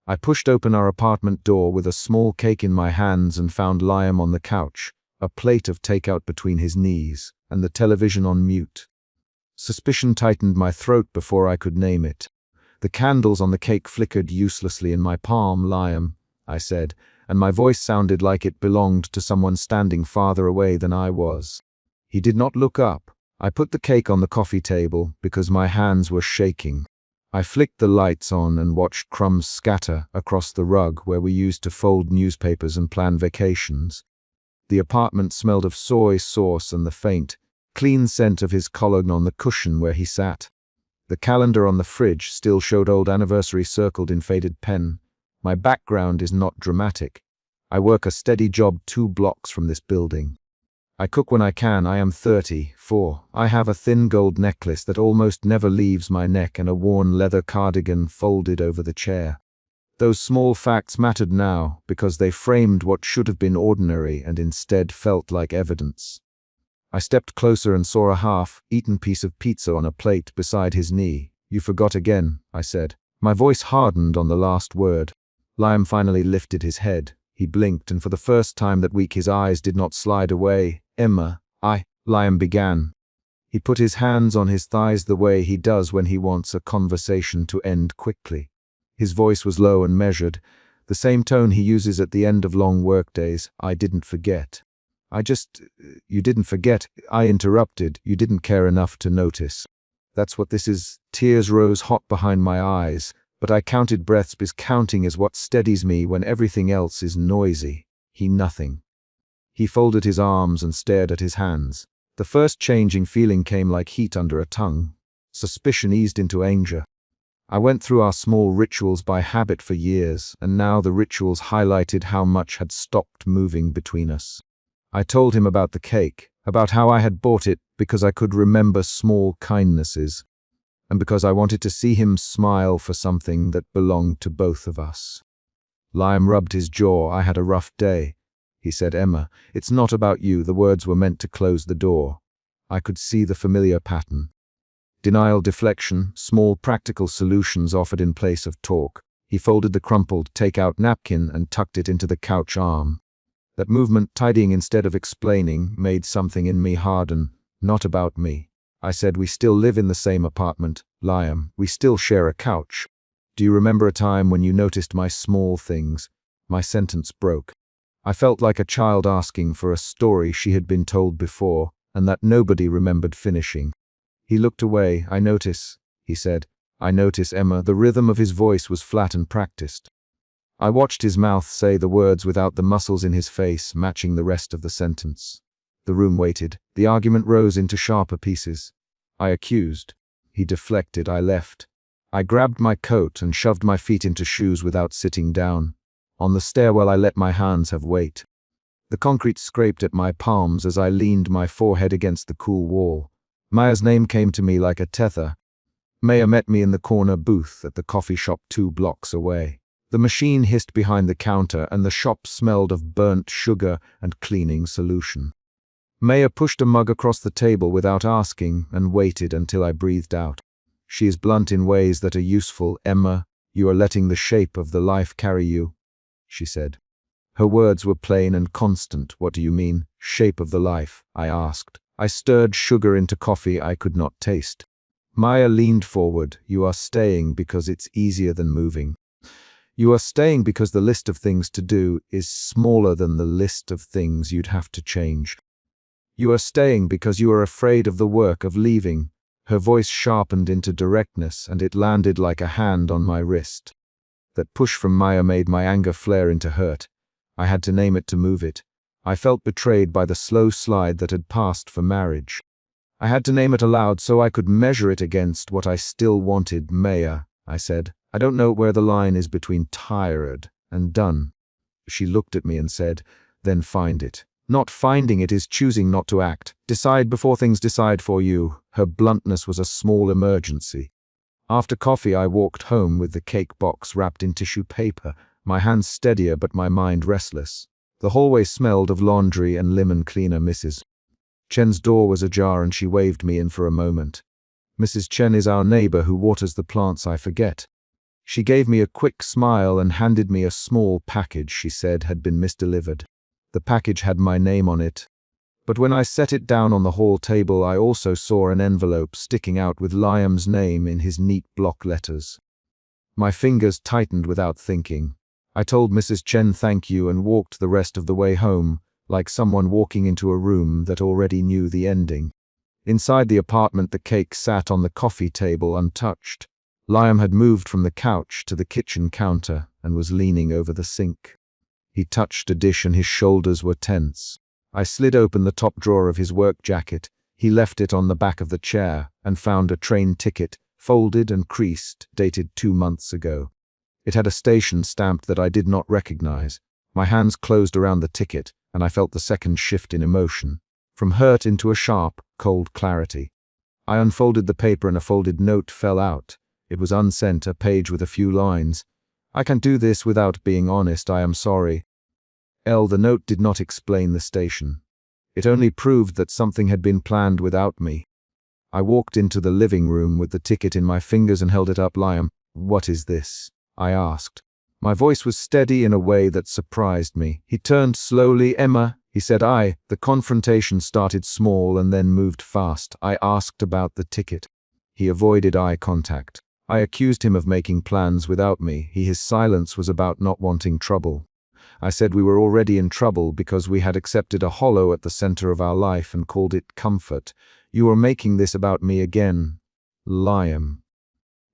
I pushed open our apartment door with a small cake in my hands and found Liam on the couch, a plate of takeout between his knees, and the television on mute. Suspicion tightened my throat before I could name it. The candles on the cake flickered uselessly in my palm. "Liam," I said, and my voice sounded like it belonged to someone standing farther away than I was. He did not look up. I put the cake on the coffee table because my hands were shaking. I flicked the lights on and watched crumbs scatter across the rug where we used to fold newspapers and plan vacations. The apartment smelled of soy sauce and the faint, clean scent of his cologne on the cushion where he sat. The calendar on the fridge still showed old anniversary circled in faded pen. My background is not dramatic. I work a steady job 2 blocks from this building. I cook when I can. I am 34. I have a thin gold necklace that almost never leaves my neck and a worn leather cardigan folded over the chair. Those small facts mattered now because they framed what should have been ordinary and instead felt like evidence. I stepped closer and saw a half-eaten piece of pizza on a plate beside his knee. "You forgot again," I said. My voice hardened on the last word. Liam finally lifted his head. He blinked, and for the first time that week his eyes did not slide away. "Emma, Liam began. He put his hands on his thighs the way he does when he wants a conversation to end quickly. His voice was low and measured, the same tone he uses at the end of long workdays. "I didn't forget. You didn't forget," I interrupted. "You didn't care enough to notice. That's what this is." Tears rose hot behind my eyes, but I counted breaths because counting is what steadies me when everything else is noisy. Nothing. He folded his arms and stared at his hands. The first changing feeling came like heat under a tongue. Suspicion eased into anger. I went through our small rituals by habit for years, and now the rituals highlighted how much had stopped moving between us. I told him about the cake, about how I had bought it because I could remember small kindnesses, and because I wanted to see him smile for something that belonged to both of us. Liam rubbed his jaw. "I had a rough day," he said. "Emma, it's not about you." The words were meant to close the door. I could see the familiar pattern. Denial, deflection, small practical solutions offered in place of talk. He folded the crumpled take-out napkin and tucked it into the couch arm. That movement, tidying instead of explaining, made something in me harden. "Not about me," I said. "We still live in the same apartment, Liam. We still share a couch. Do you remember a time when you noticed my small things?" My sentence broke. I felt like a child asking for a story she had been told before, and that nobody remembered finishing. He looked away. "I notice," he said. "I notice, Emma." The rhythm of his voice was flat and practiced. I watched his mouth say the words without the muscles in his face matching the rest of the sentence. The room waited. The argument rose into sharper pieces. I accused. He deflected. I left. I grabbed my coat and shoved my feet into shoes without sitting down. On the stairwell I let my hands have weight. The concrete scraped at my palms as I leaned my forehead against the cool wall. Maya's name came to me like a tether. Maya met me in the corner booth at the coffee shop 2 blocks away. The machine hissed behind the counter and the shop smelled of burnt sugar and cleaning solution. Maya pushed a mug across the table without asking and waited until I breathed out. "She is blunt in ways that are useful. Emma, you are letting the shape of the life carry you," she said. Her words were plain and constant. "What do you mean, shape of the life?" I asked. I stirred sugar into coffee I could not taste. Maya leaned forward. "You are staying because it's easier than moving. You are staying because the list of things to do is smaller than the list of things you'd have to change. You are staying because you are afraid of the work of leaving." Her voice sharpened into directness, and it landed like a hand on my wrist. That push from Maya made my anger flare into hurt. I had to name it to move it. I felt betrayed by the slow slide that had passed for marriage. I had to name it aloud so I could measure it against what I still wanted. "Maya," I said, "I don't know where the line is between tired and done." She looked at me and said, "Then find it. Not finding it is choosing not to act. Decide before things decide for you." Her bluntness was a small emergency. After coffee, I walked home with the cake box wrapped in tissue paper, my hands steadier but my mind restless. The hallway smelled of laundry and lemon cleaner. Mrs. Chen's door was ajar and she waved me in for a moment. "Mrs. Chen is our neighbor who waters the plants I forget." She gave me a quick smile and handed me a small package she said had been misdelivered. The package had my name on it, but when I set it down on the hall table, I also saw an envelope sticking out with Liam's name in his neat block letters. My fingers tightened without thinking. I told Mrs. Chen thank you and walked the rest of the way home, like someone walking into a room that already knew the ending. Inside the apartment, the cake sat on the coffee table untouched. Liam had moved from the couch to the kitchen counter and was leaning over the sink. He touched a dish and his shoulders were tense. I slid open the top drawer of his work jacket. He left it on the back of the chair and found a train ticket, folded and creased, dated 2 months ago. It had a station stamp that I did not recognize. My hands closed around the ticket, and I felt the second shift in emotion, from hurt into a sharp, cold clarity. I unfolded the paper and a folded note fell out. It was unsent, a page with a few lines. I can't do this without being honest, I am sorry. The note did not explain the station. It only proved that something had been planned without me. I walked into the living room with the ticket in my fingers and held it up. Liam, what is this? I asked. My voice was steady in a way that surprised me. He turned slowly. Emma, he said. The confrontation started small and then moved fast. I asked about the ticket. He avoided eye contact. I accused him of making plans without me. His silence was about not wanting trouble. I said we were already in trouble because we had accepted a hollow at the center of our life and called it comfort. You are making this about me again, Liam.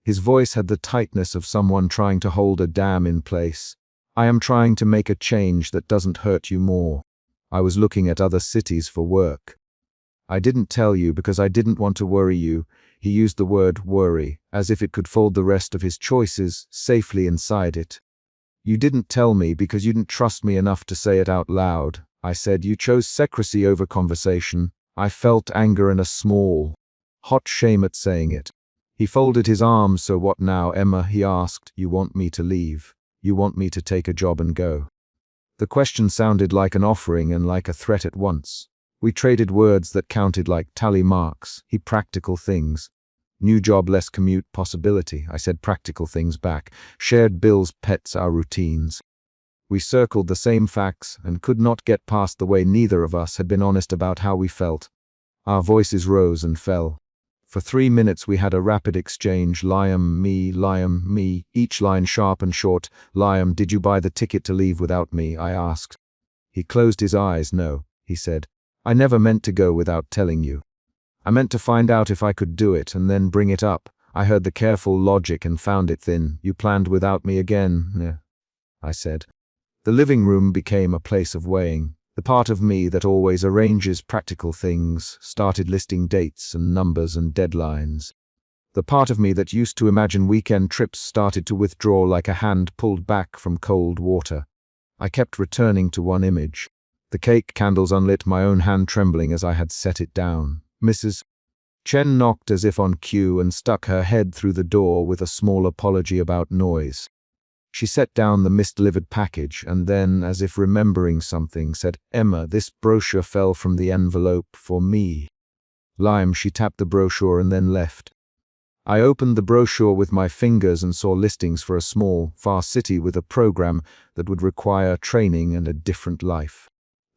His voice had the tightness of someone trying to hold a dam in place. I am trying to make a change that doesn't hurt you more. I was looking at other cities for work. I didn't tell you because I didn't want to worry you. He used the word worry, as if it could fold the rest of his choices safely inside it. You didn't tell me because you didn't trust me enough to say it out loud. I said you chose secrecy over conversation. I felt anger and a small, hot shame at saying it. He folded his arms. So what now, Emma? He asked. You want me to leave? You want me to take a job and go? The question sounded like an offering and like a threat at once. We traded words that counted like tally marks. He practical things. New job, less commute, possibility. I said practical things back. Shared bills, pets, our routines. We circled the same facts and could not get past the way neither of us had been honest about how we felt. Our voices rose and fell. For 3 minutes we had a rapid exchange. Liam, me, each line sharp and short. Liam, did you buy the ticket to leave without me? I asked. He closed his eyes. No, he said. I never meant to go without telling you. I meant to find out if I could do it and then bring it up. I heard the careful logic and found it thin. You planned without me again, I said. The living room became a place of weighing. The part of me that always arranges practical things started listing dates and numbers and deadlines. The part of me that used to imagine weekend trips started to withdraw like a hand pulled back from cold water. I kept returning to one image. The cake candles unlit, my own hand trembling as I had set it down. Mrs. Chen knocked as if on cue and stuck her head through the door with a small apology about noise. She set down the misdelivered package and then, as if remembering something, said, Emma, this brochure fell from the envelope for me. Liam, she tapped the brochure and then left. I opened the brochure with my fingers and saw listings for a small, far city with a program that would require training and a different life.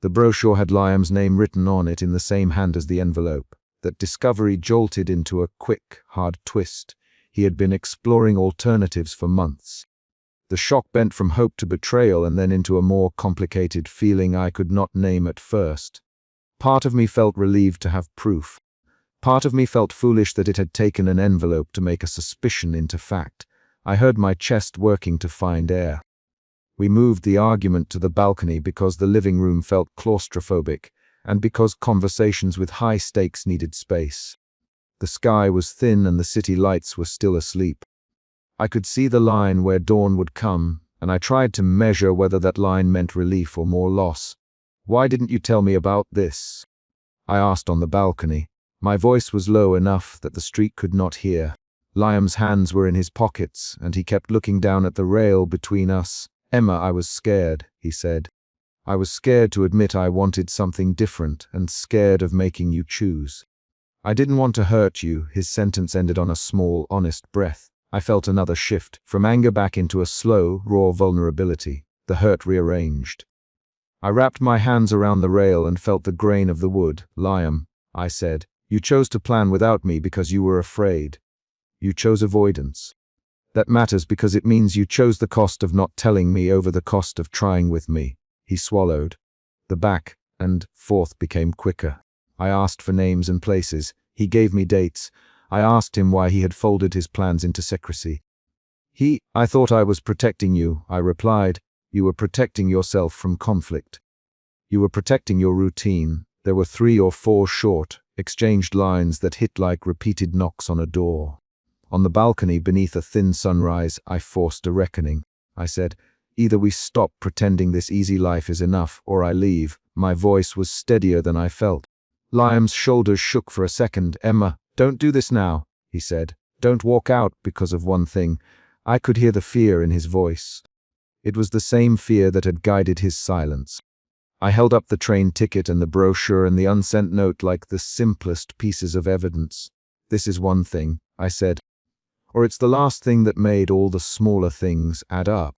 The brochure had Liam's name written on it in the same hand as the envelope. That discovery jolted into a quick, hard twist. He had been exploring alternatives for months. The shock bent from hope to betrayal and then into a more complicated feeling I could not name at first. Part of me felt relieved to have proof. Part of me felt foolish that it had taken an envelope to make a suspicion into fact. I heard my chest working to find air. We moved the argument to the balcony because the living room felt claustrophobic and because conversations with high stakes needed space. The sky was thin and the city lights were still asleep. I could see the line where dawn would come, and I tried to measure whether that line meant relief or more loss. Why didn't you tell me about this? I asked on the balcony. My voice was low enough that the street could not hear. Liam's hands were in his pockets, and he kept looking down at the rail between us. Emma, I was scared, he said. I was scared to admit I wanted something different and scared of making you choose. I didn't want to hurt you. His sentence ended on a small, honest breath. I felt another shift, from anger back into a slow, raw vulnerability, the hurt rearranged. I wrapped my hands around the rail and felt the grain of the wood. Liam, I said, you chose to plan without me because you were afraid. You chose avoidance. That matters because it means you chose the cost of not telling me over the cost of trying with me. He swallowed. The back and forth became quicker. I asked for names and places. He gave me dates. I asked him why he had folded his plans into secrecy. I thought I was protecting you, I replied. You were protecting yourself from conflict. You were protecting your routine. There were 3 or 4 short, exchanged lines that hit like repeated knocks on a door. On the balcony beneath a thin sunrise, I forced a reckoning. I said, either we stop pretending this easy life is enough, or I leave. My voice was steadier than I felt. Liam's shoulders shook for a second. Emma, don't do this now, he said. Don't walk out because of one thing. I could hear the fear in his voice. It was the same fear that had guided his silence. I held up the train ticket and the brochure and the unsent note like the simplest pieces of evidence. This is one thing, I said. Or it's the last thing that made all the smaller things add up.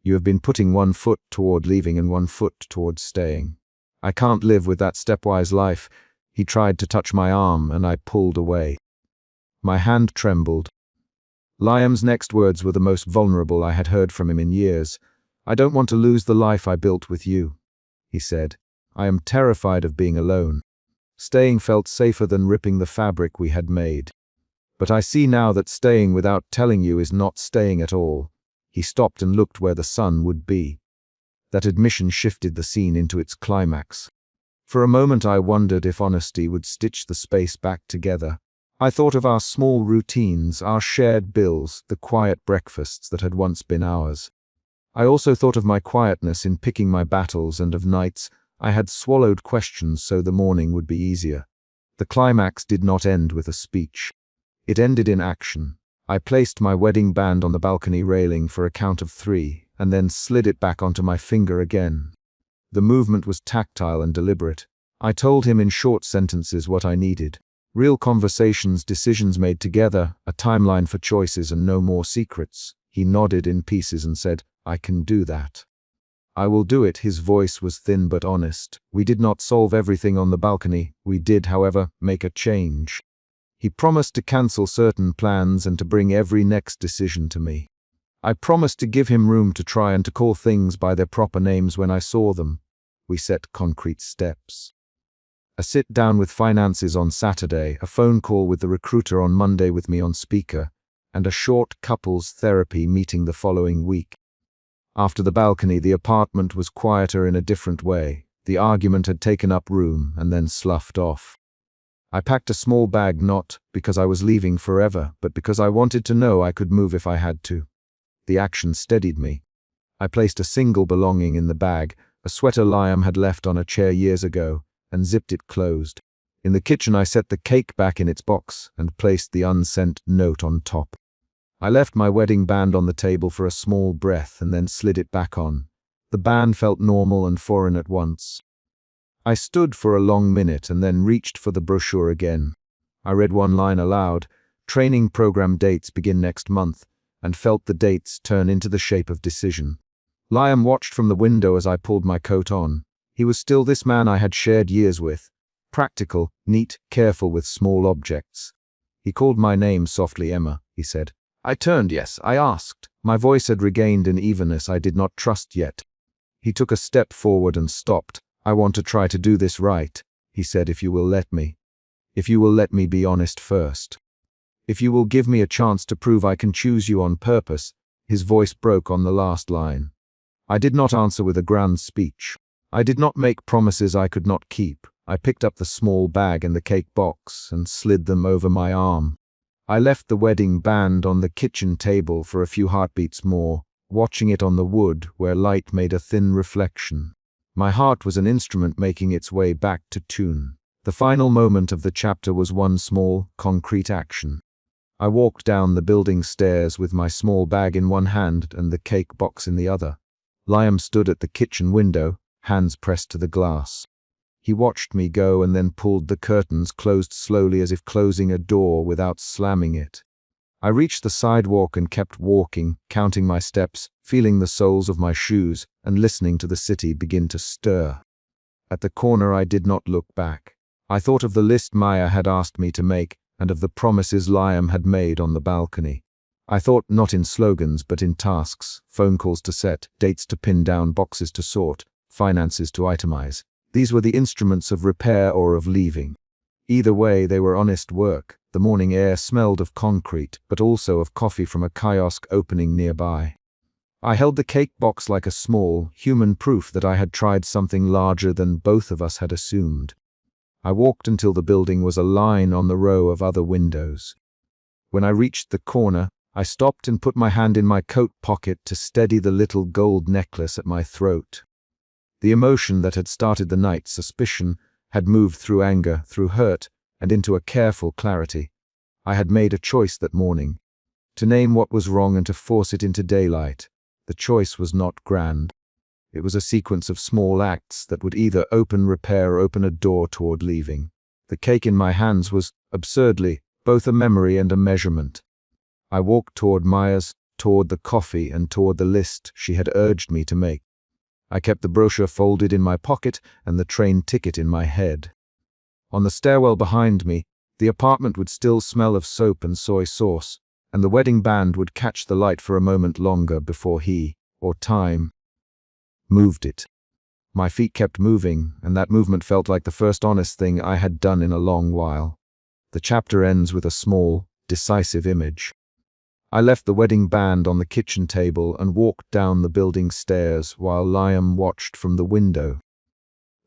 You have been putting 1 foot toward leaving and 1 foot toward staying. I can't live with that stepwise life. He tried to touch my arm and I pulled away. My hand trembled. Liam's next words were the most vulnerable I had heard from him in years. I don't want to lose the life I built with you, he said. I am terrified of being alone. Staying felt safer than ripping the fabric we had made. But I see now that staying without telling you is not staying at all. He stopped and looked where the sun would be. That admission shifted the scene into its climax. For a moment I wondered if honesty would stitch the space back together. I thought of our small routines, our shared bills, the quiet breakfasts that had once been ours. I also thought of my quietness in picking my battles and of nights I had swallowed questions so the morning would be easier. The climax did not end with a speech. It ended in action. I placed my wedding band on the balcony railing for a count of 3, and then slid it back onto my finger again. The movement was tactile and deliberate. I told him in short sentences what I needed. Real conversations, decisions made together, a timeline for choices and no more secrets. He nodded in pieces and said, I can do that. I will do it. His voice was thin but honest. We did not solve everything on the balcony. We did, however, make a change. He promised to cancel certain plans and to bring every next decision to me. I promised to give him room to try and to call things by their proper names when I saw them. We set concrete steps. A sit-down with finances on Saturday, a phone call with the recruiter on Monday with me on speaker, and a short couples therapy meeting the following week. After the balcony, the apartment was quieter in a different way. The argument had taken up room and then sloughed off. I packed a small bag not because I was leaving forever, but because I wanted to know I could move if I had to. The action steadied me. I placed a single belonging in the bag, a sweater Liam had left on a chair years ago, and zipped it closed. In the kitchen I set the cake back in its box and placed the unsent note on top. I left my wedding band on the table for a small breath and then slid it back on. The band felt normal and foreign at once. I stood for a long minute and then reached for the brochure again. I read one line aloud, training program dates begin next month, and felt the dates turn into the shape of decision. Liam watched from the window as I pulled my coat on. He was still this man I had shared years with. Practical, neat, careful with small objects. He called my name softly. Emma, he said. I turned yes, I asked. My voice had regained an evenness I did not trust yet. He took a step forward and stopped. I want to try to do this right, he said, if you will let me. If you will let me be honest first. If you will give me a chance to prove I can choose you on purpose. His voice broke on the last line. I did not answer with a grand speech. I did not make promises I could not keep. I picked up the small bag and the cake box and slid them over my arm. I left the wedding band on the kitchen table for a few heartbeats more, watching it on the wood where light made a thin reflection. My heart was an instrument making its way back to tune. The final moment of the chapter was one small, concrete action. I walked down the building stairs with my small bag in one hand and the cake box in the other. Liam stood at the kitchen window, hands pressed to the glass. He watched me go and then pulled the curtains closed slowly as if closing a door without slamming it. I reached the sidewalk and kept walking, counting my steps, feeling the soles of my shoes, and listening to the city begin to stir. At the corner I did not look back. I thought of the list Maya had asked me to make, and of the promises Liam had made on the balcony. I thought not in slogans but in tasks, phone calls to set, dates to pin down, boxes to sort, finances to itemize. These were the instruments of repair or of leaving. Either way, they were honest work. The morning air smelled of concrete, but also of coffee from a kiosk opening nearby. I held the cake box like a small, human proof that I had tried something larger than both of us had assumed. I walked until the building was a line on the row of other windows. When I reached the corner, I stopped and put my hand in my coat pocket to steady the little gold necklace at my throat. The emotion that had started the night, suspicion, had moved through anger, through hurt, and into a careful clarity. I had made a choice that morning. To name what was wrong and to force it into daylight. The choice was not grand. It was a sequence of small acts that would either open, repair, or open a door toward leaving. The cake in my hands was, absurdly, both a memory and a measurement. I walked toward Maya's, toward the coffee, and toward the list she had urged me to make. I kept the brochure folded in my pocket and the train ticket in my head. On the stairwell behind me, the apartment would still smell of soap and soy sauce, and the wedding band would catch the light for a moment longer before he, or time, moved it. My feet kept moving, and that movement felt like the first honest thing I had done in a long while. The chapter ends with a small, decisive image. I left the wedding band on the kitchen table and walked down the building stairs while Liam watched from the window.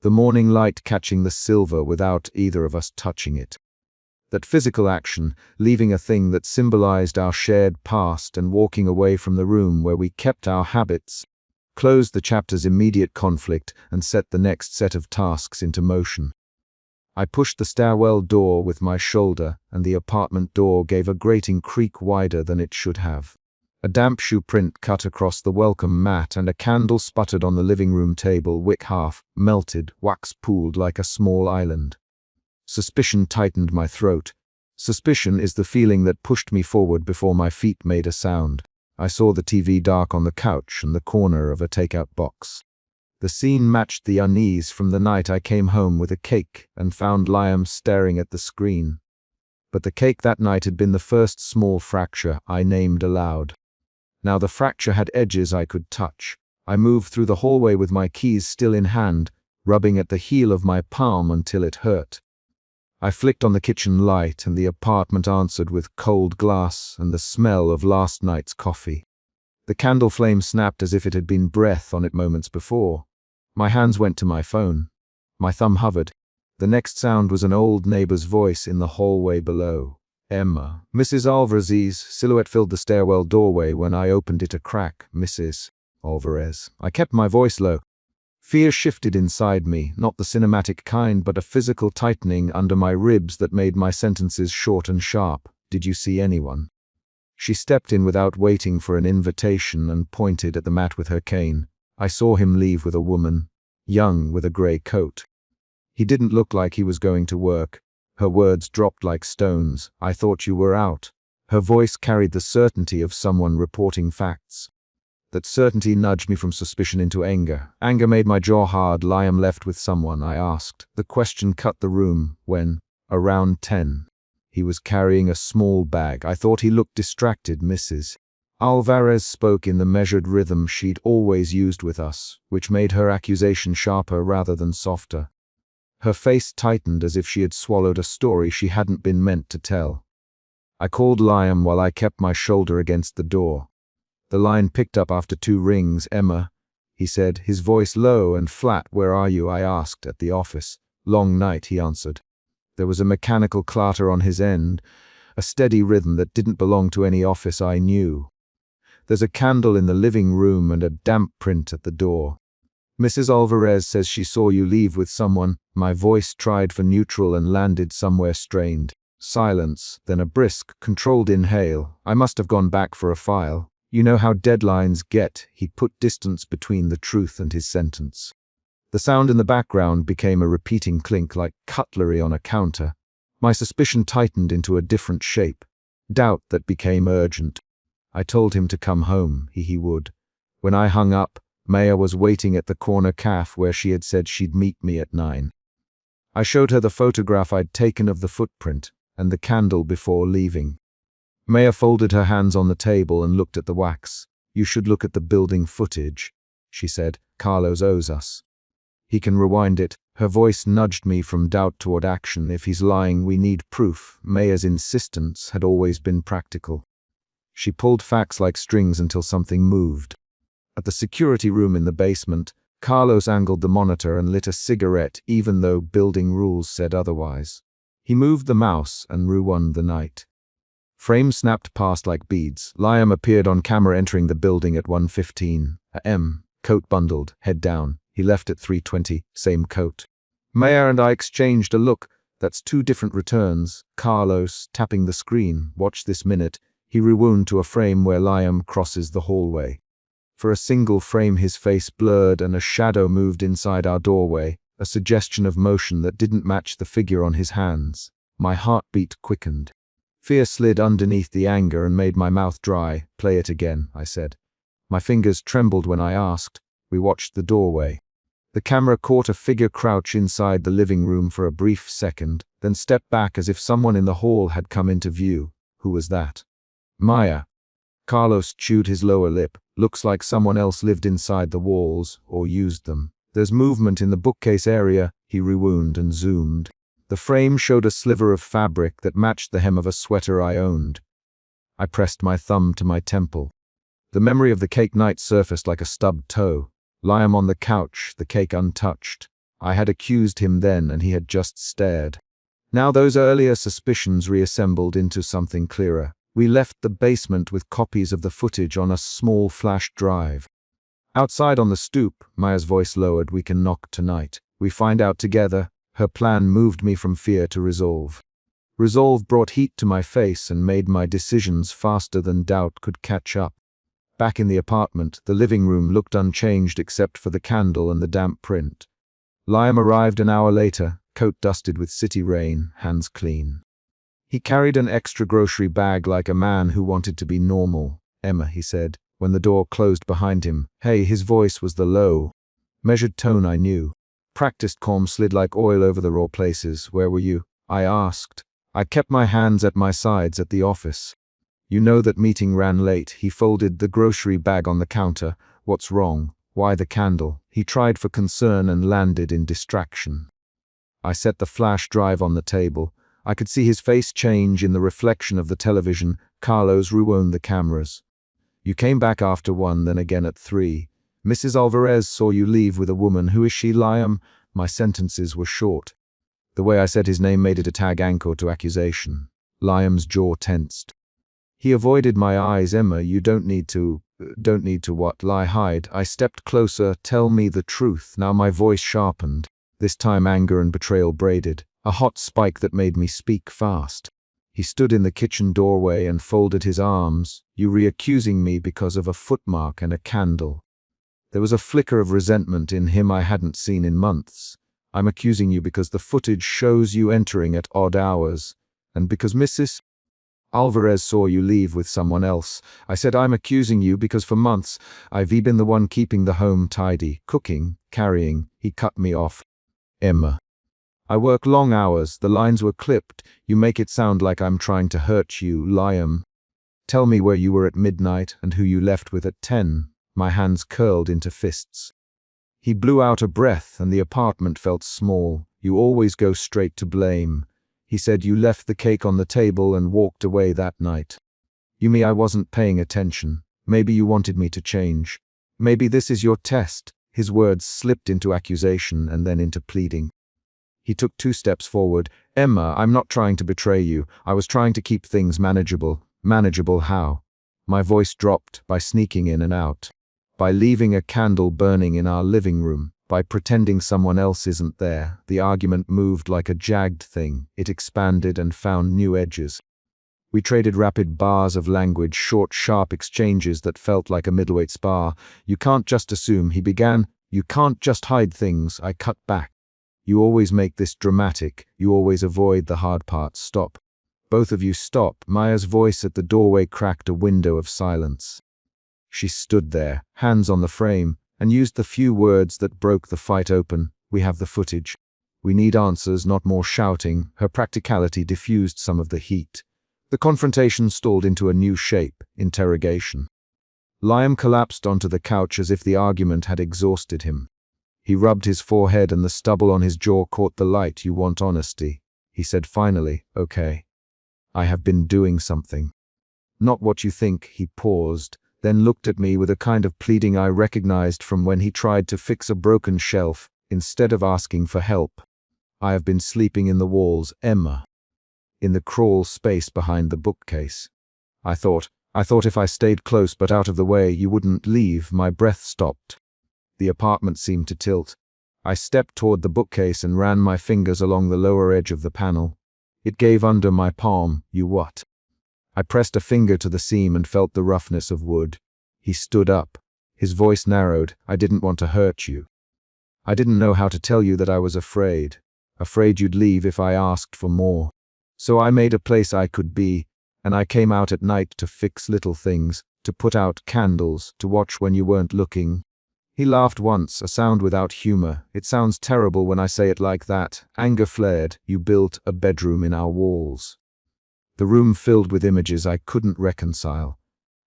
The morning light catching the silver without either of us touching it. That physical action, leaving a thing that symbolized our shared past and walking away from the room where we kept our habits, closed the chapter's immediate conflict and set the next set of tasks into motion. I pushed the stairwell door with my shoulder, and the apartment door gave a grating creak wider than it should have. A damp shoe print cut across the welcome mat, and a candle sputtered on the living room table, wick half, melted, wax pooled like a small island. Suspicion tightened my throat. Suspicion is the feeling that pushed me forward before my feet made a sound. I saw the TV dark on the couch and the corner of a takeout box. The scene matched the unease from the night I came home with a cake and found Liam staring at the screen. But the cake that night had been the first small fracture I named aloud. Now the fracture had edges I could touch. I moved through the hallway with my keys still in hand, rubbing at the heel of my palm until it hurt. I flicked on the kitchen light, and the apartment answered with cold glass and the smell of last night's coffee. The candle flame snapped as if it had been breath on it moments before. My hands went to my phone. My thumb hovered. The next sound was an old neighbor's voice in the hallway below. Emma. Mrs. Alvarez's silhouette filled the stairwell doorway when I opened it a crack. Mrs. Alvarez. I kept my voice low. Fear shifted inside me, not the cinematic kind, but a physical tightening under my ribs that made my sentences short and sharp. Did you see anyone? She stepped in without waiting for an invitation and pointed at the mat with her cane. I saw him leave with a woman, young with a grey coat. He didn't look like he was going to work. Her words dropped like stones. I thought you were out. Her voice carried the certainty of someone reporting facts. That certainty nudged me from suspicion into anger. Anger made my jaw hard. Liam left with someone, I asked. The question cut the room when, around 10, he was carrying a small bag. I thought he looked distracted. Mrs. Alvarez spoke in the measured rhythm she'd always used with us, which made her accusation sharper rather than softer. Her face tightened as if she had swallowed a story she hadn't been meant to tell. I called Liam while I kept my shoulder against the door. The line picked up after 2 rings. Emma, he said, his voice low and flat. Where are you? I asked. At the office. Long night, he answered. There was a mechanical clatter on his end, a steady rhythm that didn't belong to any office I knew. There's a candle in the living room and a damp print at the door. Mrs. Alvarez says she saw you leave with someone. My voice tried for neutral and landed somewhere strained. Silence, then a brisk, controlled inhale. I must have gone back for a file. You know how deadlines get. He put distance between the truth and his sentence. The sound in the background became a repeating clink like cutlery on a counter. My suspicion tightened into a different shape. Doubt that became urgent. I told him to come home, he would. When I hung up, Maya was waiting at the corner cafe where she had said she'd meet me at 9. I showed her the photograph I'd taken of the footprint and the candle before leaving. Maya folded her hands on the table and looked at the wax. "You should look at the building footage," she said. "Carlos owes us. He can rewind it." Her voice nudged me from doubt toward action. If he's lying, we need proof. Maya's insistence had always been practical. She pulled facts like strings until something moved. At the security room in the basement, Carlos angled the monitor and lit a cigarette even though building rules said otherwise. He moved the mouse and rewound the night. Frames snapped past like beads. Liam appeared on camera entering the building at 1:15 a.m., coat bundled, head down. He left at 3:20, same coat. Maya and I exchanged a look. "That's 2 different returns." Carlos, tapping the screen, "Watch this minute." He rewound to a frame where Liam crosses the hallway. For a single frame his face blurred and a shadow moved inside our doorway, a suggestion of motion that didn't match the figure on his hands. My heartbeat quickened. Fear slid underneath the anger and made my mouth dry. "Play it again," I said. My fingers trembled when I asked. We watched the doorway. The camera caught a figure crouch inside the living room for a brief second, then stepped back as if someone in the hall had come into view. Who was that? Maya. Carlos chewed his lower lip. "Looks like someone else lived inside the walls, or used them." "There's movement in the bookcase area," he rewound and zoomed. The frame showed a sliver of fabric that matched the hem of a sweater I owned. I pressed my thumb to my temple. The memory of the cake night surfaced like a stubbed toe. Liam on the couch, the cake untouched. I had accused him then and he had just stared. Now those earlier suspicions reassembled into something clearer. We left the basement with copies of the footage on a small flash drive. Outside on the stoop, Maya's voice lowered. "We can knock tonight. We find out together." Her plan moved me from fear to resolve. Resolve brought heat to my face and made my decisions faster than doubt could catch up. Back in the apartment, the living room looked unchanged except for the candle and the damp print. Liam arrived an hour later, coat dusted with city rain, hands clean. He carried an extra grocery bag like a man who wanted to be normal. "Emma," he said, when the door closed behind him. "Hey," his voice was the low, measured tone I knew. Practiced calm slid like oil over the raw places. "Where were you?" I asked. I kept my hands at my sides at the office. "You know that meeting ran late." He folded the grocery bag on the counter. "What's wrong? Why the candle?" He tried for concern and landed in distraction. I set the flash drive on the table. I could see his face change in the reflection of the television. Carlos rewound the cameras. "You came back after 1, then again at 3. Mrs. Alvarez saw you leave with a woman. Who is she?" Liam. My sentences were short. The way I said his name made it a tag anchor to accusation. Liam's jaw tensed. He avoided my eyes. "Emma, you don't need to what? Lie, hide." I stepped closer. "Tell me the truth." Now my voice sharpened. This time anger and betrayal braided, a hot spike that made me speak fast. He stood in the kitchen doorway and folded his arms. "You reaccusing me because of a footmark and a candle." There was a flicker of resentment in him I hadn't seen in months. "I'm accusing you because the footage shows you entering at odd hours, and because Mrs. Alvarez saw you leave with someone else." I said, "I'm accusing you because for months I've been the one keeping the home tidy, cooking, carrying." He cut me off. "Emma, I work long hours." The lines were clipped. "You make it sound like I'm trying to hurt you." Liam, "Tell me where you were at midnight and who you left with at 10. My hands curled into fists. He blew out a breath and the apartment felt small. "You always go straight to blame." He said, "You left the cake on the table and walked away that night." "You mean I wasn't paying attention? Maybe you wanted me to change. Maybe this is your test." His words slipped into accusation and then into pleading. He took 2 steps forward. "Emma, I'm not trying to betray you. I was trying to keep things manageable." "Manageable how?" My voice dropped. "By sneaking in and out. By leaving a candle burning in our living room. By pretending someone else isn't there." The argument moved like a jagged thing. It expanded and found new edges. We traded rapid bars of language, short, sharp exchanges that felt like a middleweight spar. "You can't just assume," he began. "You can't just hide things." I cut back. "You always make this dramatic. You always avoid the hard parts." "Stop." Both of you stop. Maya's voice at the doorway cracked a window of silence. She stood there, hands on the frame, and used the few words that broke the fight open. We have the footage. We need answers, not more shouting. Her practicality diffused some of the heat. The confrontation stalled into a new shape, interrogation. Liam collapsed onto the couch as if the argument had exhausted him. He rubbed his forehead and the stubble on his jaw caught the light. You want honesty, he said finally. Okay. I have been doing something. Not what you think. He paused, then looked at me with a kind of pleading I recognized from when he tried to fix a broken shelf instead of asking for help. I have been sleeping in the walls, Emma. In the crawl space behind the bookcase. I thought if I stayed close but out of the way, you wouldn't leave. My breath stopped. The apartment seemed to tilt. I stepped toward the bookcase and ran my fingers along the lower edge of the panel. It gave under my palm. You what? I pressed a finger to the seam and felt the roughness of wood. He stood up. His voice narrowed. I didn't want to hurt you. I didn't know how to tell you that I was afraid. Afraid you'd leave if I asked for more. So I made a place I could be, and I came out at night to fix little things, to put out candles, to watch when you weren't looking. He laughed once, a sound without humor. It sounds terrible when I say it like that. Anger flared. You built a bedroom in our walls. The room filled with images I couldn't reconcile.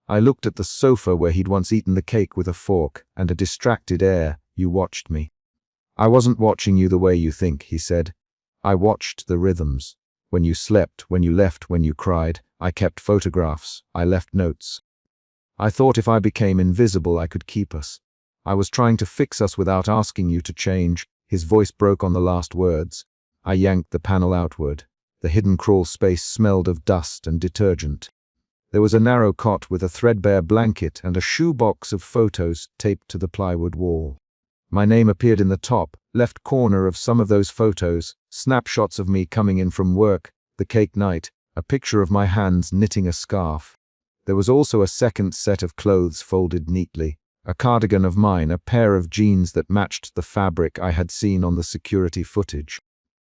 I looked at the sofa where he'd once eaten the cake with a fork, and a distracted air. You watched me. I wasn't watching you the way you think, he said. I watched the rhythms. When you slept, when you left, when you cried. I kept photographs. I left notes. I thought if I became invisible, I could keep us. I was trying to fix us without asking you to change. His voice broke on the last words. I yanked the panel outward. The hidden crawl space smelled of dust and detergent. There was a narrow cot with a threadbare blanket and a shoebox of photos taped to the plywood wall. My name appeared in the top, left corner of some of those photos, snapshots of me coming in from work, the cake night, a picture of my hands knitting a scarf. There was also a second set of clothes folded neatly, a cardigan of mine, a pair of jeans that matched the fabric I had seen on the security footage.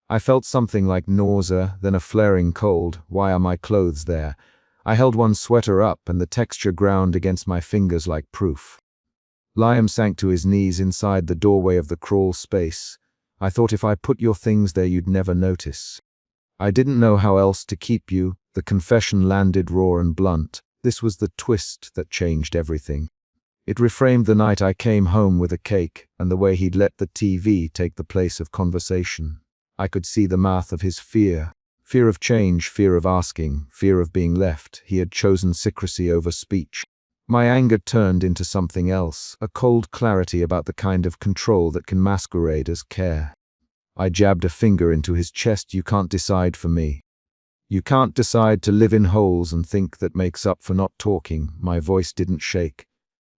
I felt something like nausea, then a flaring cold. Why are my clothes there? I held one sweater up and the texture ground against my fingers like proof. Liam sank to his knees inside the doorway of the crawl space. I thought if I put your things there you'd never notice. I didn't know how else to keep you. The confession landed raw and blunt. This was the twist that changed everything. It reframed the night I came home with a cake and the way he'd let the TV take the place of conversation. I could see the math of his fear. Fear of change, fear of asking, fear of being left. He had chosen secrecy over speech. My anger turned into something else, a cold clarity about the kind of control that can masquerade as care. I jabbed a finger into his chest. You can't decide for me. You can't decide to live in holes and think that makes up for not talking. My voice didn't shake.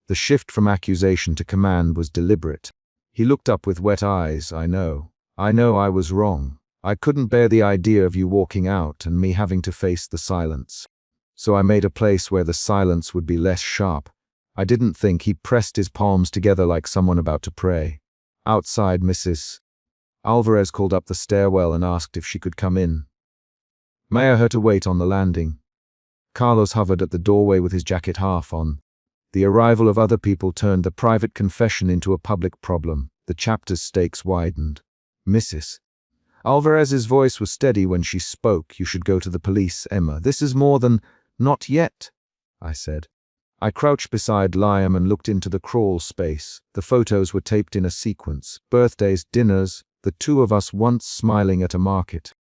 The shift from accusation to command was deliberate. He looked up with wet eyes. I know I was wrong. I couldn't bear the idea of you walking out and me having to face the silence. So I made a place where the silence would be less sharp. I didn't think. He pressed his palms together like someone about to pray. Outside, Mrs. Alvarez called up the stairwell and asked if she could come in. Maya had to wait on the landing. Carlos hovered at the doorway with his jacket half on. The arrival of other people turned the private confession into a public problem. The chapter's stakes widened. Mrs. Alvarez's voice was steady when she spoke. You should go to the police, Emma. This is more than... Not yet, I said. I crouched beside Liam and looked into the crawl space. The photos were taped in a sequence. Birthdays, dinners, the two of us once smiling at a market.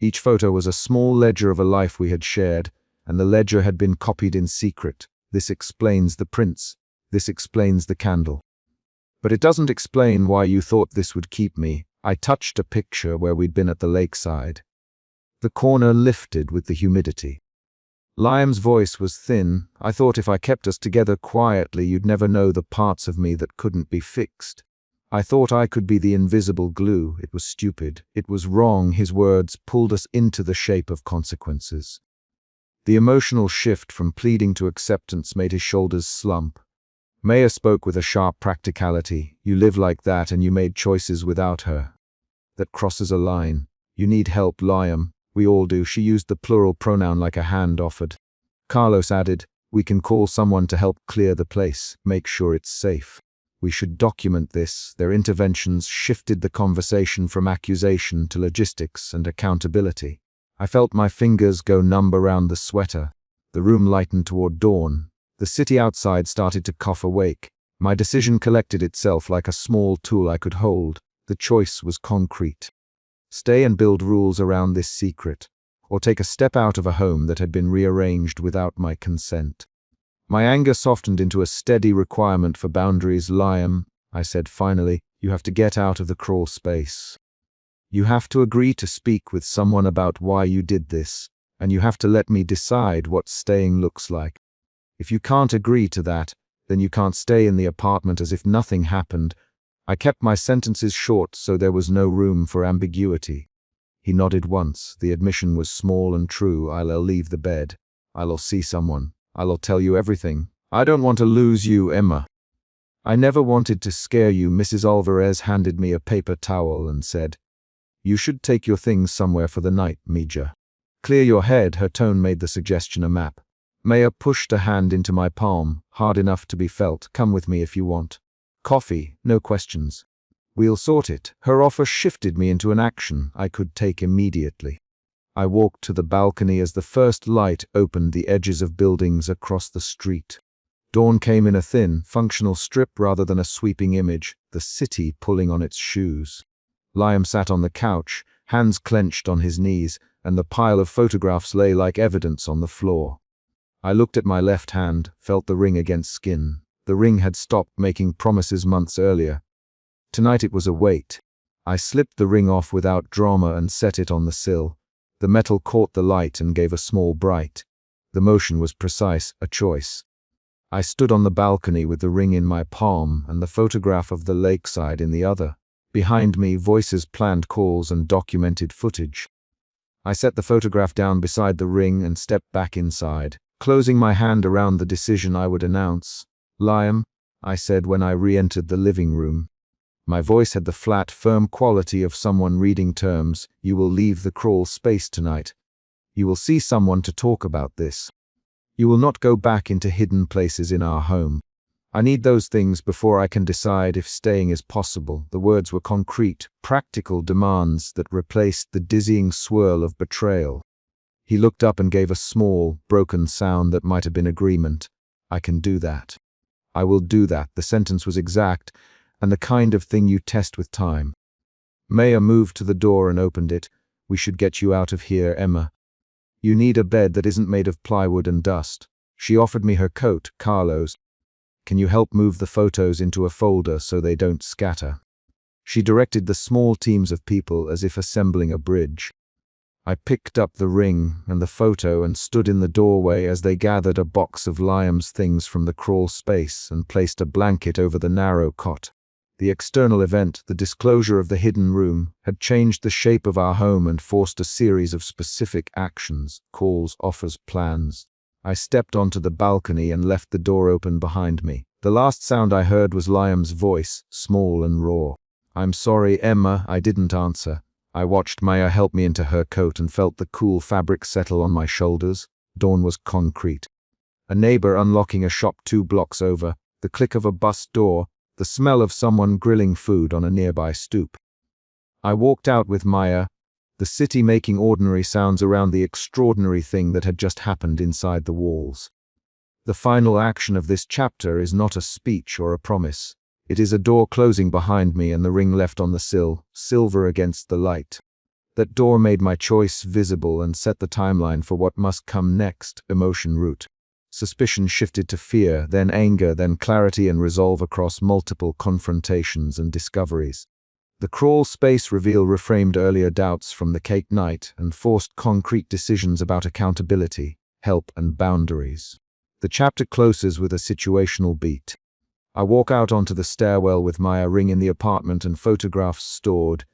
Each photo was a small ledger of a life we had shared, and the ledger had been copied in secret. This explains the prints. This explains the candle. But it doesn't explain why you thought this would keep me. I touched a picture where we'd been at the lakeside. The corner lifted with the humidity. Liam's voice was thin. I thought if I kept us together quietly, you'd never know the parts of me that couldn't be fixed. I thought I could be the invisible glue. It was stupid. It was wrong. His words pulled us into the shape of consequences. The emotional shift from pleading to acceptance made his shoulders slump. Maya spoke with a sharp practicality. You live like that and you made choices without her. That crosses a line. You need help, Liam. We all do. She used the plural pronoun like a hand offered. Carlos added, we can call someone to help clear the place, make sure it's safe. We should document this. Their interventions shifted the conversation from accusation to logistics and accountability. I felt my fingers go numb around the sweater. The room lightened toward dawn. The city outside started to cough awake. My decision collected itself like a small tool I could hold. The choice was concrete. Stay and build rules around this secret, or take a step out of a home that had been rearranged without my consent. My anger softened into a steady requirement for boundaries. Liam, I said finally, you have to get out of the crawl space. You have to agree to speak with someone about why you did this, and you have to let me decide what staying looks like. If you can't agree to that, then you can't stay in the apartment as if nothing happened. I kept my sentences short so there was no room for ambiguity. He nodded once. The admission was small and true. I'll leave the bed. I'll see someone. I'll tell you everything. I don't want to lose you, Emma. I never wanted to scare you. Mrs. Alvarez handed me a paper towel and said, you should take your things somewhere for the night, Mija. Clear your head. Her tone made the suggestion a map. Maya pushed a hand into my palm, hard enough to be felt. Come with me if you want. Coffee, no questions. We'll sort it. Her offer shifted me into an action I could take immediately. I walked to the balcony as the first light opened the edges of buildings across the street. Dawn came in a thin, functional strip rather than a sweeping image, the city pulling on its shoes. Liam sat on the couch, hands clenched on his knees, and the pile of photographs lay like evidence on the floor. I looked at my left hand, felt the ring against skin. The ring had stopped making promises months earlier. Tonight it was a weight. I slipped the ring off without drama and set it on the sill. The metal caught the light and gave a small bright. The motion was precise, a choice. I stood on the balcony with the ring in my palm and the photograph of the lakeside in the other. Behind me, voices planned calls and documented footage. I set the photograph down beside the ring and stepped back inside, closing my hand around the decision I would announce. Liam, I said when I re-entered the living room. My voice had the flat, firm quality of someone reading terms. You will leave the crawl space tonight. You will see someone to talk about this. You will not go back into hidden places in our home. I need those things before I can decide if staying is possible. The words were concrete, practical demands that replaced the dizzying swirl of betrayal. He looked up and gave a small, broken sound that might have been agreement. I can do that. I will do that. The sentence was exact, and the kind of thing you test with time. Maya moved to the door and opened it. We should get you out of here, Emma. You need a bed that isn't made of plywood and dust. She offered me her coat, Carlos. Can you help move the photos into a folder so they don't scatter? She directed the small teams of people as if assembling a bridge. I picked up the ring and the photo and stood in the doorway as they gathered a box of Liam's things from the crawl space and placed a blanket over the narrow cot. The external event, the disclosure of the hidden room, had changed the shape of our home and forced a series of specific actions, calls, offers, plans. I stepped onto the balcony and left the door open behind me. The last sound I heard was Liam's voice, small and raw. I'm sorry, Emma, I didn't answer. I watched Maya help me into her coat and felt the cool fabric settle on my shoulders. Dawn was concrete. A neighbor unlocking a shop 2 blocks over, the click of a bus door, the smell of someone grilling food on a nearby stoop. I walked out with Maya, the city making ordinary sounds around the extraordinary thing that had just happened inside the walls. The final action of this chapter is not a speech or a promise. It is a door closing behind me and the ring left on the sill, silver against the light. That door made my choice visible and set the timeline for what must come next, emotion root. Suspicion shifted to fear, then anger, then clarity and resolve across multiple confrontations and discoveries. The crawl space reveal reframed earlier doubts from the cake night and forced concrete decisions about accountability, help and boundaries. The chapter closes with a situational beat. I walk out onto the stairwell with Maya, ring in the apartment and photographs stored,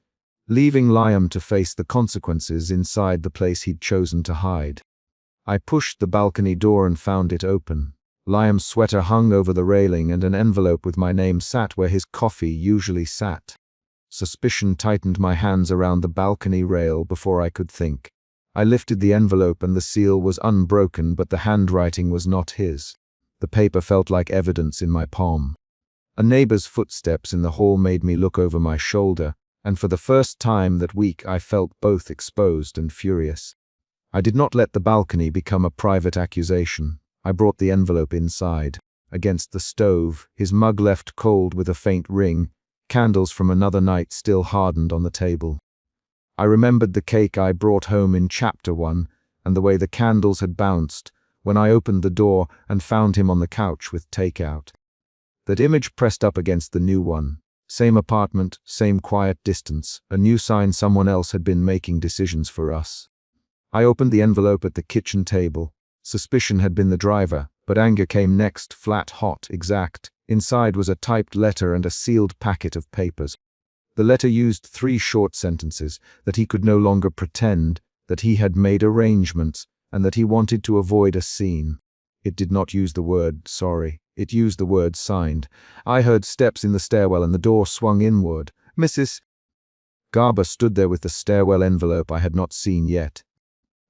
leaving Liam to face the consequences inside the place he'd chosen to hide. I pushed the balcony door and found it open. Liam's sweater hung over the railing and an envelope with my name sat where his coffee usually sat. Suspicion tightened my hands around the balcony rail before I could think. I lifted the envelope and the seal was unbroken, but the handwriting was not his. The paper felt like evidence in my palm. A neighbor's footsteps in the hall made me look over my shoulder, and for the first time that week I felt both exposed and furious. I did not let the balcony become a private accusation. I brought the envelope inside. Against the stove, his mug left cold with a faint ring, candles from another night still hardened on the table. I remembered the cake I brought home in Chapter 1, and the way the candles had bounced when I opened the door and found him on the couch with takeout. That image pressed up against the new one. Same apartment, same quiet distance, a new sign someone else had been making decisions for us. I opened the envelope at the kitchen table. Suspicion had been the driver, but anger came next, flat, hot, exact. Inside was a typed letter and a sealed packet of papers. The letter used 3 short sentences: that he could no longer pretend, that he had made arrangements, and that he wanted to avoid a scene. It did not use the word sorry. It used the word signed. I heard steps in the stairwell and the door swung inward. Mrs. Garber stood there with the stairwell envelope I had not seen yet.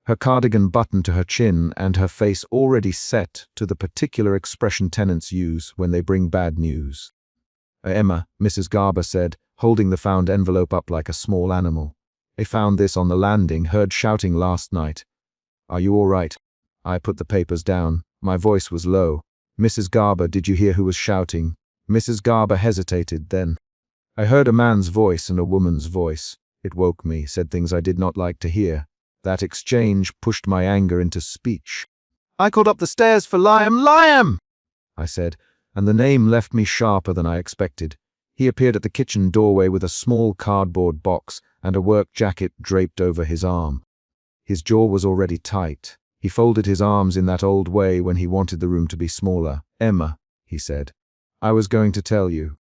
Her cardigan buttoned to her chin and her face already set to the particular expression tenants use when they bring bad news. Emma, Mrs. Garber said, holding the found envelope up like a small animal. I found this on the landing, heard shouting last night. Are you all right? I put the papers down. My voice was low. Mrs. Garber, did you hear who was shouting? Mrs. Garber hesitated, then. I heard a man's voice and a woman's voice. It woke me, said things I did not like to hear. That exchange pushed my anger into speech. I called up the stairs for Liam, I said, and the name left me sharper than I expected. He appeared at the kitchen doorway with a small cardboard box and a work jacket draped over his arm. His jaw was already tight. He folded his arms in that old way when he wanted the room to be smaller. Emma, he said, I was going to tell you.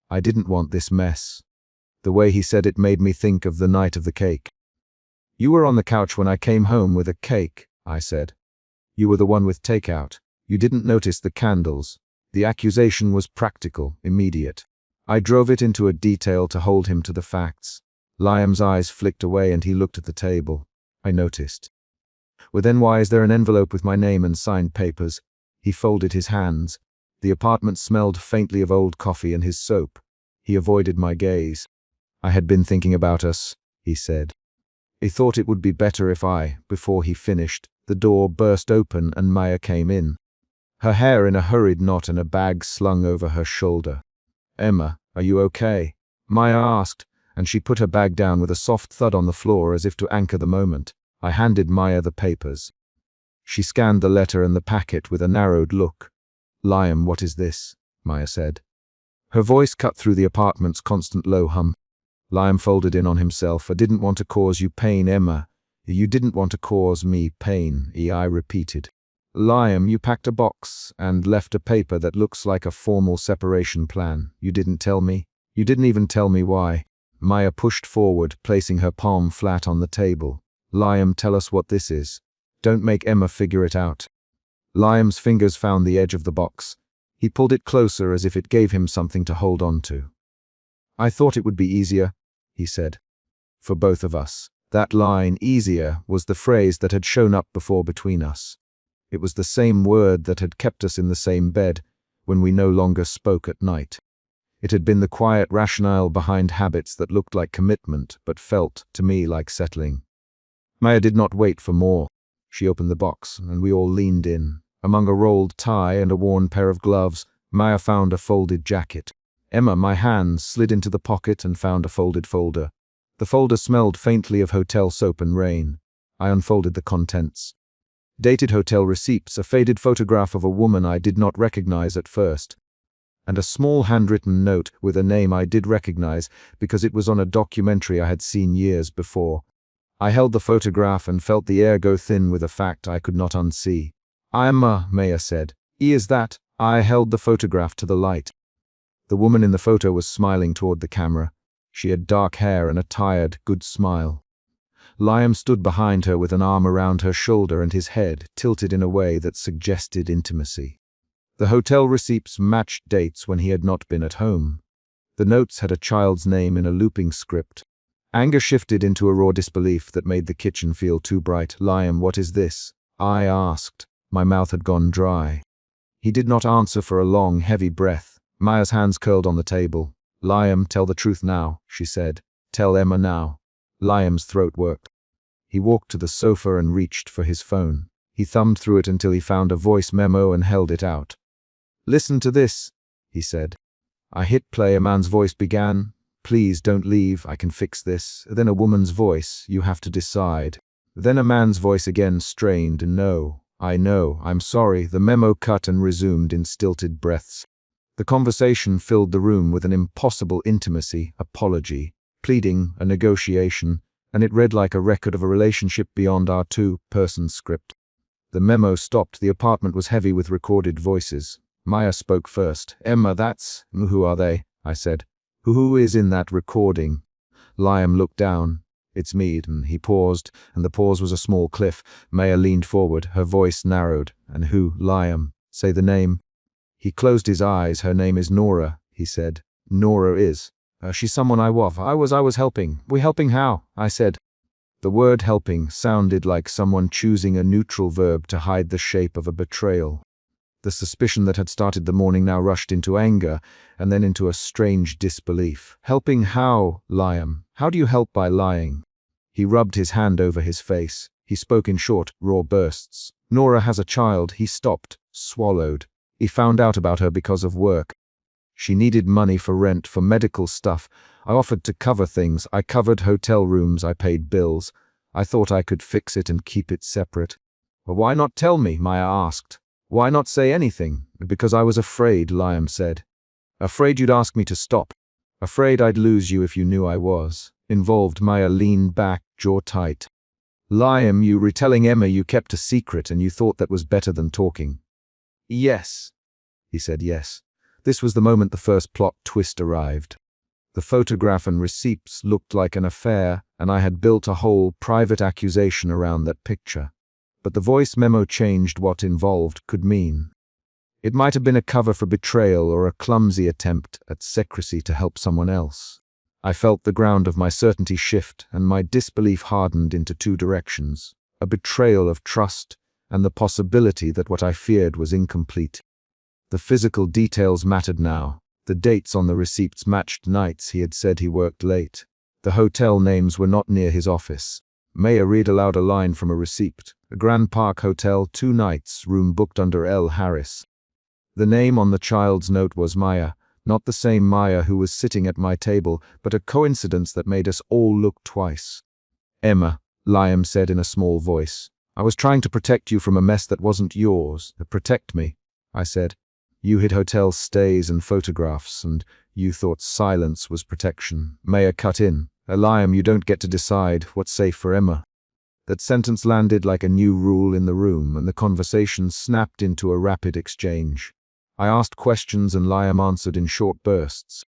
I didn't want this mess. The way he said it made me think of the night of the cake. You were on the couch when I came home with a cake, I said. You were the one with takeout. You didn't notice the candles. The accusation was practical, immediate. I drove it into a detail to hold him to the facts. Liam's eyes flicked away and he looked at the table. I noticed. Well, then why is there an envelope with my name and signed papers? He folded his hands. The apartment smelled faintly of old coffee and his soap. He avoided my gaze. I had been thinking about us, he said. I thought it would be better if before he finished, the door burst open and Maya came in. Her hair in a hurried knot and a bag slung over her shoulder. Emma, are you okay? Maya asked, and she put her bag down with a soft thud on the floor as if to anchor the moment. I handed Maya the papers. She scanned the letter and the packet with a narrowed look. Liam, what is this? Maya said. Her voice cut through the apartment's constant low hum. Liam folded in on himself. I didn't want to cause you pain, Emma. You didn't want to cause me pain, I repeated. Liam, you packed a box and left a paper that looks like a formal separation plan. You didn't tell me. You didn't even tell me why. Maya pushed forward, placing her palm flat on the table. Liam, tell us what this is. Don't make Emma figure it out. Liam's fingers found the edge of the box. He pulled it closer as if it gave him something to hold on to. I thought it would be easier, he said. For both of us. That line, easier, was the phrase that had shown up before between us. It was the same word that had kept us in the same bed when we no longer spoke at night. It had been the quiet rationale behind habits that looked like commitment but felt, to me, like settling. Maya did not wait for more. She opened the box, and we all leaned in. Among a rolled tie and a worn pair of gloves, Maya found a folded jacket. Emma, my hands slid into the pocket and found a folded folder. The folder smelled faintly of hotel soap and rain. I unfolded the contents. Dated hotel receipts, a faded photograph of a woman I did not recognize at first, and a small handwritten note with a name I did recognize because it was on a documentary I had seen years before. I held the photograph and felt the air go thin with a fact I could not unsee. Emma, Maya said. Is that? I held the photograph to the light. The woman in the photo was smiling toward the camera. She had dark hair and a tired, good smile. Liam stood behind her with an arm around her shoulder and his head tilted in a way that suggested intimacy. The hotel receipts matched dates when he had not been at home. The notes had a child's name in a looping script. Anger shifted into a raw disbelief that made the kitchen feel too bright. Liam, what is this? I asked. My mouth had gone dry. He did not answer for a long, heavy breath. Maya's hands curled on the table. Liam, tell the truth now, she said. Tell Emma now. Liam's throat worked. He walked to the sofa and reached for his phone. He thumbed through it until he found a voice memo and held it out. Listen to this, he said. I hit play. A man's voice began. Please don't leave, I can fix this. Then a woman's voice, you have to decide. Then a man's voice again, strained, no, I know, I'm sorry. The memo cut and resumed in stilted breaths. The conversation filled the room with an impossible intimacy, apology, pleading, a negotiation, and it read like a record of a relationship beyond our two-person script. The memo stopped. The apartment was heavy with recorded voices. Maya spoke first. Emma, that's... Who are they? I said. Who is in that recording? Liam looked down. It's me. He paused, and the pause was a small cliff. Maya leaned forward, her voice narrowed. And who? Liam. Say the name. He closed his eyes. Her name is Nora, he said. Nora is. She's someone I was helping. We helping how? I said. The word helping sounded like someone choosing a neutral verb to hide the shape of a betrayal. The suspicion that had started the morning now rushed into anger, and then into a strange disbelief. Helping how, Liam? How do you help by lying? He rubbed his hand over his face. He spoke in short, raw bursts. Nora has a child. He stopped, swallowed. He found out about her because of work. She needed money for rent, for medical stuff. I offered to cover things. I covered hotel rooms. I paid bills. I thought I could fix it and keep it separate. Well, why not tell me? Maya asked. Why not say anything? Because I was afraid, Liam said. Afraid you'd ask me to stop. Afraid I'd lose you if you knew I was. Involved. Maya leaned back, jaw tight. Liam, you were telling Emma you kept a secret and you thought that was better than talking. Yes. He said yes. This was the moment the first plot twist arrived. The photograph and receipts looked like an affair, and I had built a whole private accusation around that picture. But the voice memo changed what involved could mean. It might have been a cover for betrayal or a clumsy attempt at secrecy to help someone else. I felt the ground of my certainty shift, and my disbelief hardened into two directions: a betrayal of trust and the possibility that what I feared was incomplete. The physical details mattered now. The dates on the receipts matched nights he had said he worked late. The hotel names were not near his office. Maya read aloud a line from a receipt. A Grand Park Hotel, 2 nights, room booked under L. Harris. The name on the child's note was Maya, not the same Maya who was sitting at my table, but a coincidence that made us all look twice. Emma, Liam said in a small voice. I was trying to protect you from a mess that wasn't yours. Protect me, I said. You hid hotel stays and photographs, and you thought silence was protection. Maya cut in. Liam, you don't get to decide what's safe for Emma. That sentence landed like a new rule in the room, and the conversation snapped into a rapid exchange. I asked questions and Liam answered in short bursts.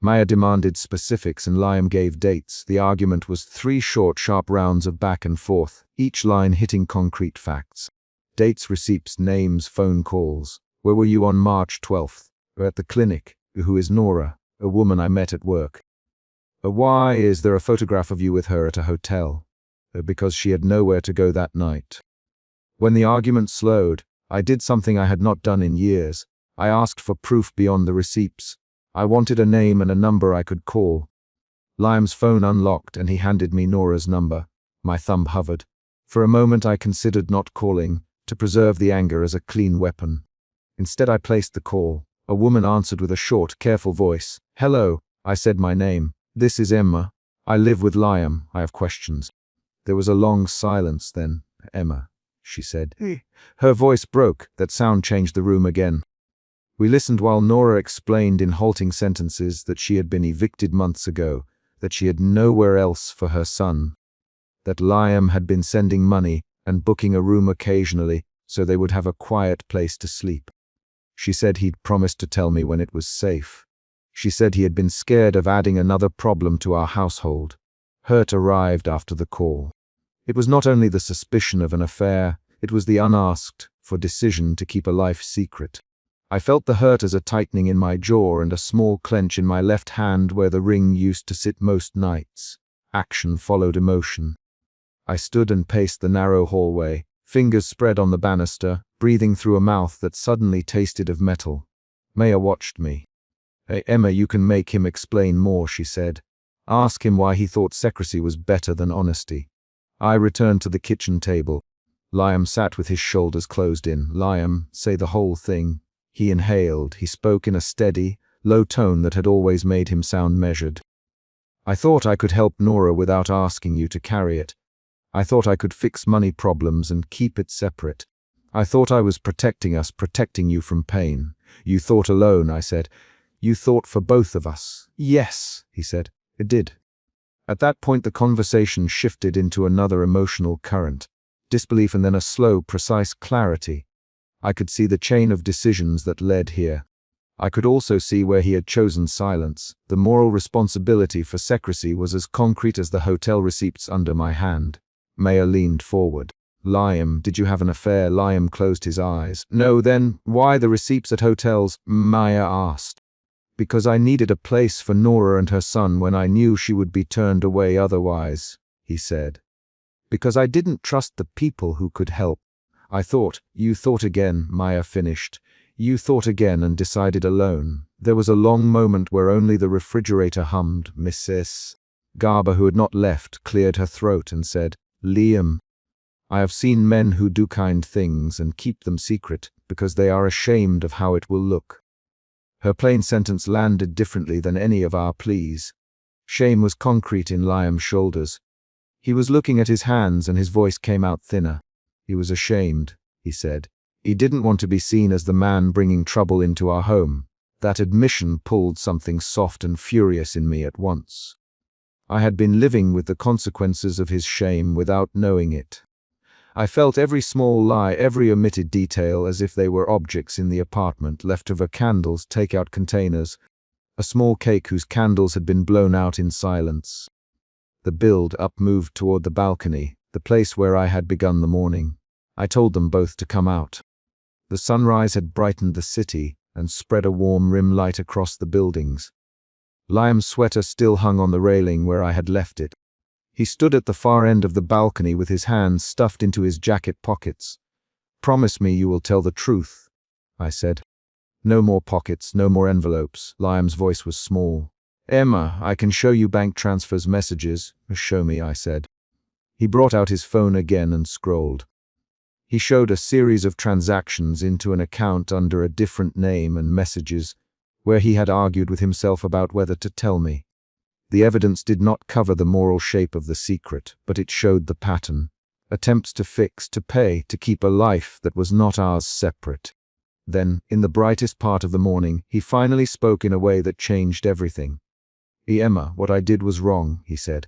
Maya demanded specifics and Liam gave dates. The argument was 3 short, sharp rounds of back and forth, each line hitting concrete facts. Dates, receipts, names, phone calls. Where were you on March 12th? At the clinic. Who is Nora? A woman I met at work. Why is there a photograph of you with her at a hotel? Because she had nowhere to go that night. When the argument slowed, I did something I had not done in years. I asked for proof beyond the receipts. I wanted a name and a number I could call. Liam's phone unlocked and he handed me Nora's number. My thumb hovered. For a moment I considered not calling, to preserve the anger as a clean weapon. Instead I placed the call. A woman answered with a short, careful voice. Hello, I said my name. This is Emma. I live with Liam. I have questions. There was a long silence then. Emma, she said. Her voice broke. That sound changed the room again. We listened while Nora explained in halting sentences that she had been evicted months ago, that she had nowhere else for her son, that Liam had been sending money and booking a room occasionally so they would have a quiet place to sleep. She said he'd promised to tell me when it was safe. She said he had been scared of adding another problem to our household. Hurt arrived after the call. It was not only the suspicion of an affair, it was the unasked-for decision to keep a life secret. I felt the hurt as a tightening in my jaw and a small clench in my left hand where the ring used to sit most nights. Action followed emotion. I stood and paced the narrow hallway, fingers spread on the banister, breathing through a mouth that suddenly tasted of metal. Maya watched me. "Hey, Emma, you can make him explain more," she said. "Ask him why he thought secrecy was better than honesty." I returned to the kitchen table. Liam sat with his shoulders closed in. "Liam, say the whole thing." He inhaled. He spoke in a steady, low tone that had always made him sound measured. "I thought I could help Nora without asking you to carry it. I thought I could fix money problems and keep it separate. I thought I was protecting us, protecting you from pain. You thought alone," I said. "You thought for both of us." "Yes," he said. "It did." At that point the conversation shifted into another emotional current. Disbelief and then a slow, precise clarity. I could see the chain of decisions that led here. I could also see where he had chosen silence. The moral responsibility for secrecy was as concrete as the hotel receipts under my hand. Maya leaned forward. "Liam, did you have an affair?" Liam closed his eyes. "No, then why the receipts at hotels?" Maya asked. "Because I needed a place for Nora and her son when I knew she would be turned away otherwise," he said. "Because I didn't trust the people who could help. I thought." "You thought again," Maya finished. "You thought again and decided alone." There was a long moment where only the refrigerator hummed. Mrs. Garber, who had not left, cleared her throat and said, "Liam, I have seen men who do kind things and keep them secret because they are ashamed of how it will look." Her plain sentence landed differently than any of our pleas. Shame was concrete in Liam's shoulders. He was looking at his hands and his voice came out thinner. He was ashamed, he said. He didn't want to be seen as the man bringing trouble into our home. That admission pulled something soft and furious in me at once. I had been living with the consequences of his shame without knowing it. I felt every small lie, every omitted detail as if they were objects in the apartment, leftover candles, takeout containers, a small cake whose candles had been blown out in silence. The build-up moved toward the balcony, the place where I had begun the morning. I told them both to come out. The sunrise had brightened the city and spread a warm rim light across the buildings. Liam's sweater still hung on the railing where I had left it. He stood at the far end of the balcony with his hands stuffed into his jacket pockets. "Promise me you will tell the truth," I said. "No more pockets, no more envelopes." Liam's voice was small. "Emma, I can show you bank transfers messages." "Show me," I said. He brought out his phone again and scrolled. He showed a series of transactions into an account under a different name and messages, where he had argued with himself about whether to tell me. The evidence did not cover the moral shape of the secret, but it showed the pattern. Attempts to fix, to pay, to keep a life that was not ours separate. Then, in the brightest part of the morning, he finally spoke in a way that changed everything. "Emma, what I did was wrong," he said.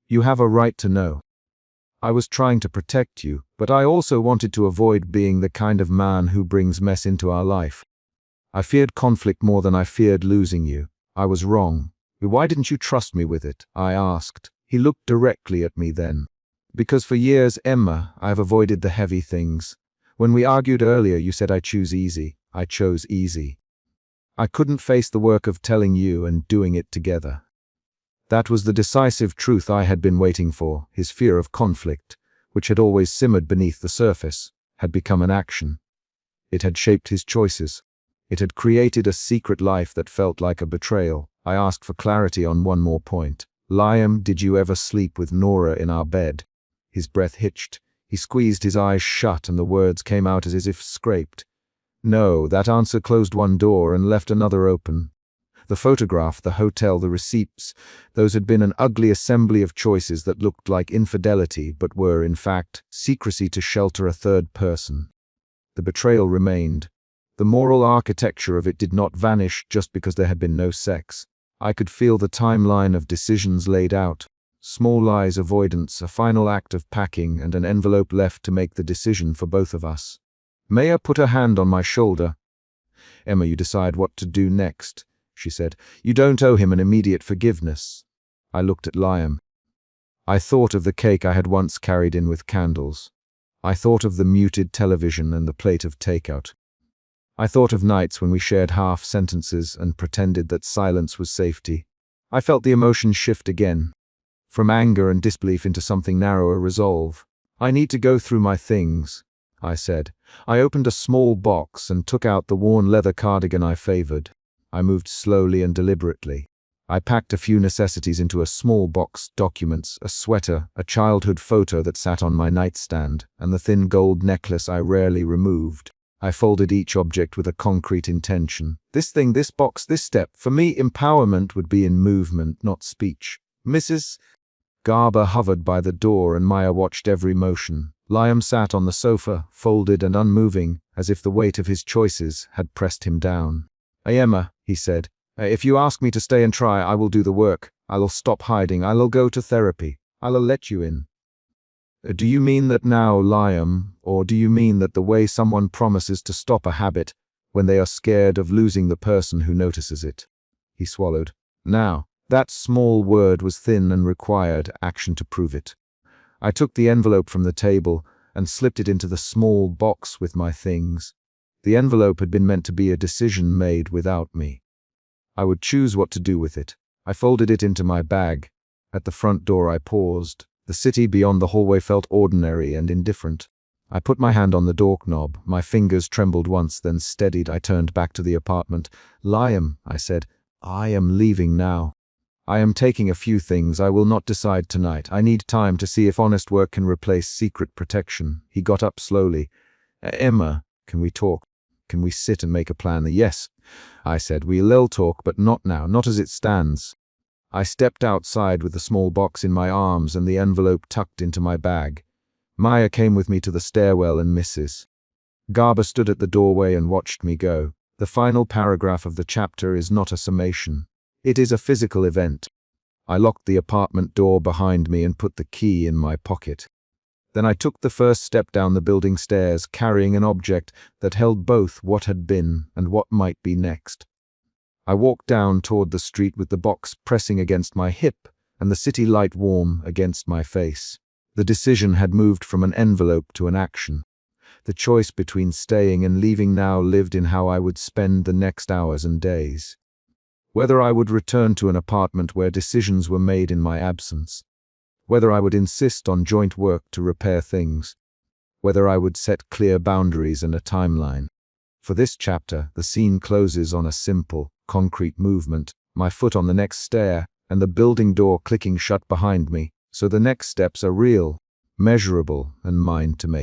"You have a right to know. I was trying to protect you, but I also wanted to avoid being the kind of man who brings mess into our life. I feared conflict more than I feared losing you. I was wrong. Why didn't you trust me with it?" I asked. He looked directly at me then. "Because for years, Emma, I have avoided the heavy things. When we argued earlier, you said I choose easy. I chose easy. I couldn't face the work of telling you and doing it together." That was the decisive truth I had been waiting for. His fear of conflict, which had always simmered beneath the surface, had become an action. It had shaped his choices. It had created a secret life that felt like a betrayal. I asked for clarity on one more point. "Liam, did you ever sleep with Nora in our bed?" His breath hitched. He squeezed his eyes shut and the words came out as if scraped. "No," that answer closed one door and left another open. The photograph, the hotel, the receipts, those had been an ugly assembly of choices that looked like infidelity but were, in fact, secrecy to shelter a third person. The betrayal remained. The moral architecture of it did not vanish just because there had been no sex. I could feel the timeline of decisions laid out. Small lies, avoidance, a final act of packing, and an envelope left to make the decision for both of us. Maya put her hand on my shoulder. "Emma, you decide what to do next," she said. "You don't owe him an immediate forgiveness." I looked at Liam. I thought of the cake I had once carried in with candles. I thought of the muted television and the plate of takeout. I thought of nights when we shared half sentences and pretended that silence was safety. I felt the emotion shift again. from anger and disbelief into something narrower resolve. "I need to go through my things," I said. I opened a small box and took out the worn leather cardigan I favored. I moved slowly and deliberately. I packed a few necessities into a small box: documents, a sweater, a childhood photo that sat on my nightstand, and the thin gold necklace I rarely removed. I folded each object with a concrete intention. This thing, this box, this step. For me, empowerment would be in movement, not speech. Mrs. Garber hovered by the door, and Maya watched every motion. Liam sat on the sofa, folded and unmoving, as if the weight of his choices had pressed him down. "Emma," he said, "if you ask me to stay and try, I will do the work. I'll stop hiding. I'll go to therapy. I'll let you in." "Do you mean that now, Liam, or do you mean that the way someone promises to stop a habit when they are scared of losing the person who notices it?" He swallowed. Now, that small word was thin and required action to prove it. I took the envelope from the table and slipped it into the small box with my things. The envelope had been meant to be a decision made without me. I would choose what to do with it. I folded it into my bag. At the front door I paused. The city beyond the hallway felt ordinary and indifferent. I put my hand on the doorknob. My fingers trembled once, then steadied. I turned back to the apartment. "Liam," I said, "I am leaving now. I am taking a few things. I will not decide tonight. I need time to see if honest work can replace secret protection." He got up slowly. "Emma, can we talk? Can we sit and make a plan?" "Yes," I said. "We'll talk, but not now, not as it stands." I stepped outside with the small box in my arms and the envelope tucked into my bag. Maya came with me to the stairwell, and Mrs. Garber stood at the doorway and watched me go. The final paragraph of the chapter is not a summation. It is a physical event. I locked the apartment door behind me and put the key in my pocket. Then I took the first step down the building stairs, carrying an object that held both what had been and what might be next. I walked down toward the street with the box pressing against my hip and the city light warm against my face. The decision had moved from an envelope to an action. The choice between staying and leaving now lived in how I would spend the next hours and days. Whether I would return to an apartment where decisions were made in my absence. Whether I would insist on joint work to repair things. Whether I would set clear boundaries and a timeline. For this chapter, the scene closes on a simple, concrete movement, my foot on the next stair, and the building door clicking shut behind me, so the next steps are real, measurable, and mine to make.